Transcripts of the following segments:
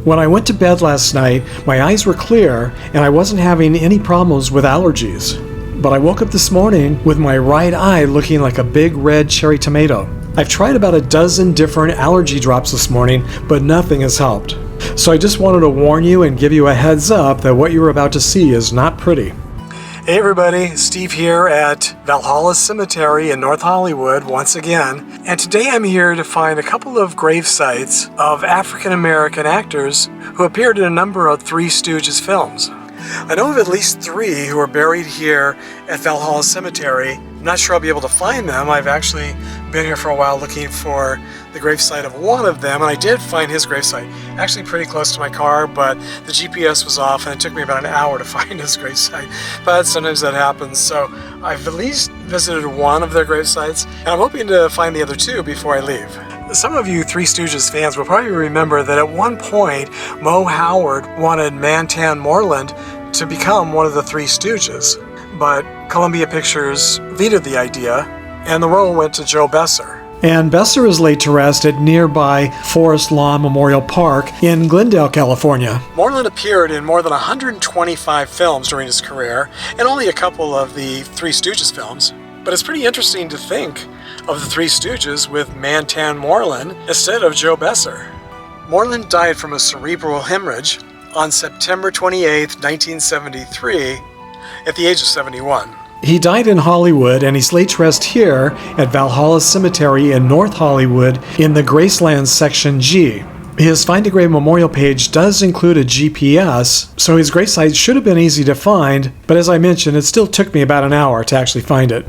When I went to bed last night, my eyes were clear and I wasn't having any problems with allergies. But I woke up this morning with my right eye looking like a big red cherry tomato. I've tried about a dozen different allergy drops this morning, but nothing has helped. So I just wanted to warn you and give you a heads up that what you're about to see is not pretty. Hey everybody, Steve here at Valhalla Cemetery in North Hollywood once again, and today I'm here to find a couple of grave sites of African American actors who appeared in a number of Three Stooges films. I know of at least 3 who are buried here at Valhalla Cemetery. I'm not sure I'll be able to find them. I've actually been here for a while looking for the gravesite of one of them, and I did find his gravesite. Actually pretty close to my car, but the GPS was off and it took me about an hour to find his gravesite. But sometimes that happens, so I've at least visited one of their gravesites, and I'm hoping to find the other 2 before I leave. Some of you Three Stooges fans will probably remember that at one point, Mo Howard wanted Mantan Moreland to become one of the Three Stooges, but Columbia Pictures vetoed the idea, and the role went to Joe Besser. And Besser is laid to rest at nearby Forest Lawn Memorial Park in Glendale, California. Moreland appeared in more than 125 films during his career, and only a couple of the Three Stooges films. But it's pretty interesting to think of the Three Stooges with Mantan Moreland instead of Joe Besser. Moreland died from a cerebral hemorrhage on September 28, 1973, at the age of 71. He died in Hollywood, and he's laid to rest here at Valhalla Cemetery in North Hollywood in the Graceland Section G. His Find a Grave memorial page does include a GPS, so his gravesite should have been easy to find, but as I mentioned, it still took me about an hour to actually find it.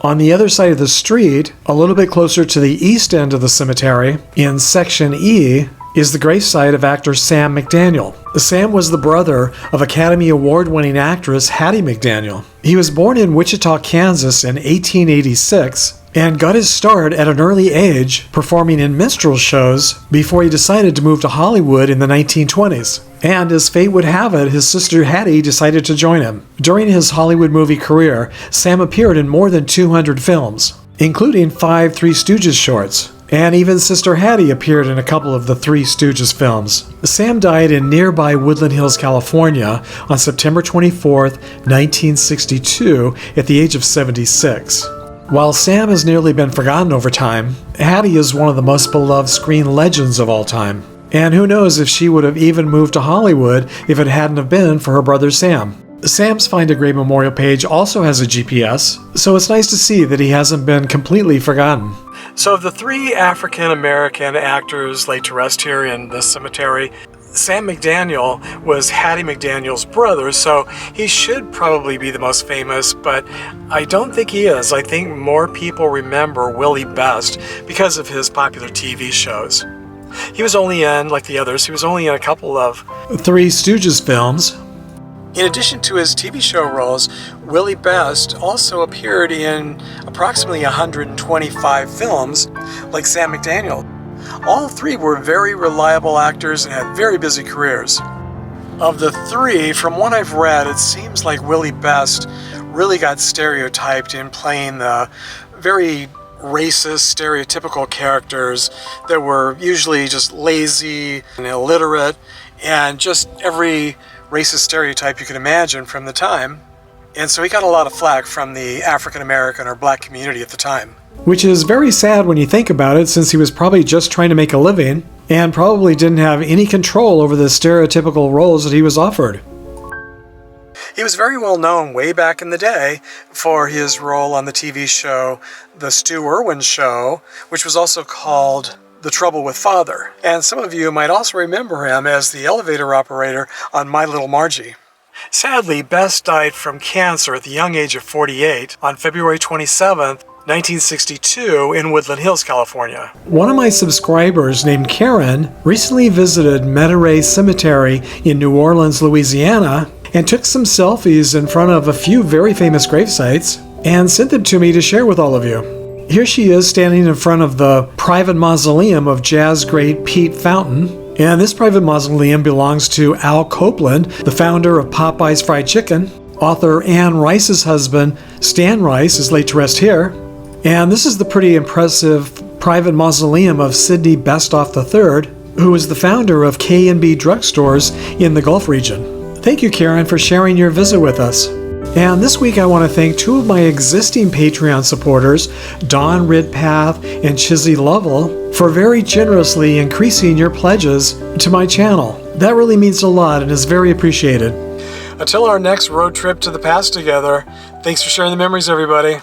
On the other side of the street, a little bit closer to the east end of the cemetery, in Section E, is the gravesite of actor Sam McDaniel. Sam was the brother of Academy Award-winning actress Hattie McDaniel. He was born in Wichita, Kansas in 1886 and got his start at an early age performing in minstrel shows before he decided to move to Hollywood in the 1920s. And as fate would have it, his sister Hattie decided to join him. During his Hollywood movie career, Sam appeared in more than 200 films, including 5 Three Stooges shorts. And even Sister Hattie appeared in a couple of the Three Stooges films. Sam died in nearby Woodland Hills, California on September 24, 1962, at the age of 76. While Sam has nearly been forgotten over time, Hattie is one of the most beloved screen legends of all time. And who knows if she would have even moved to Hollywood if it hadn't have been for her brother Sam. Sam's Find a Grave memorial page also has a GPS, so it's nice to see that he hasn't been completely forgotten. So of the 3 African American actors laid to rest here in the cemetery, Sam McDaniel was Hattie McDaniel's brother, so he should probably be the most famous, but I don't think he is. I think more people remember Willie best because of his popular TV shows. He was only in, like the others, he was only in a couple of Three Stooges films. In addition to his TV show roles, Willie Best also appeared in approximately 125 films, like Sam McDaniel. All 3 were very reliable actors and had very busy careers. Of the 3, from what I've read, it seems like Willie Best really got stereotyped in playing the very racist, stereotypical characters that were usually just lazy and illiterate, and just every racist stereotype you can imagine from the time. And so he got a lot of flack from the African American or black community at the time. Which is very sad when you think about it, since he was probably just trying to make a living and probably didn't have any control over the stereotypical roles that he was offered. He was very well known way back in the day for his role on the TV show The Stu Irwin Show, which was also called The Trouble with Father. And some of you might also remember him as the elevator operator on My Little Margie. Sadly, Best died from cancer at the young age of 48 on February 27th, 1962 in Woodland Hills, California. One of my subscribers named Karen recently visited Valhalla Cemetery in New Orleans, Louisiana, and took some selfies in front of a few very famous gravesites and sent them to me to share with all of you. Here she is standing in front of the private mausoleum of jazz great Pete Fountain, and this private mausoleum belongs to Al Copeland, the founder of Popeye's Fried Chicken. Author Anne Rice's husband, Stan Rice, is laid to rest here. And this is the pretty impressive private mausoleum of Sidney Bestoff III, who is the founder of K&B Drugstores in the Gulf region. Thank you, Karen, for sharing your visit with us. And this week I want to thank two of my existing Patreon supporters, Dawn Ridpath and Chizzy Lovell, for very generously increasing your pledges to my channel. That really means a lot and is very appreciated. Until our next road trip to the past together, thanks for sharing the memories, everybody.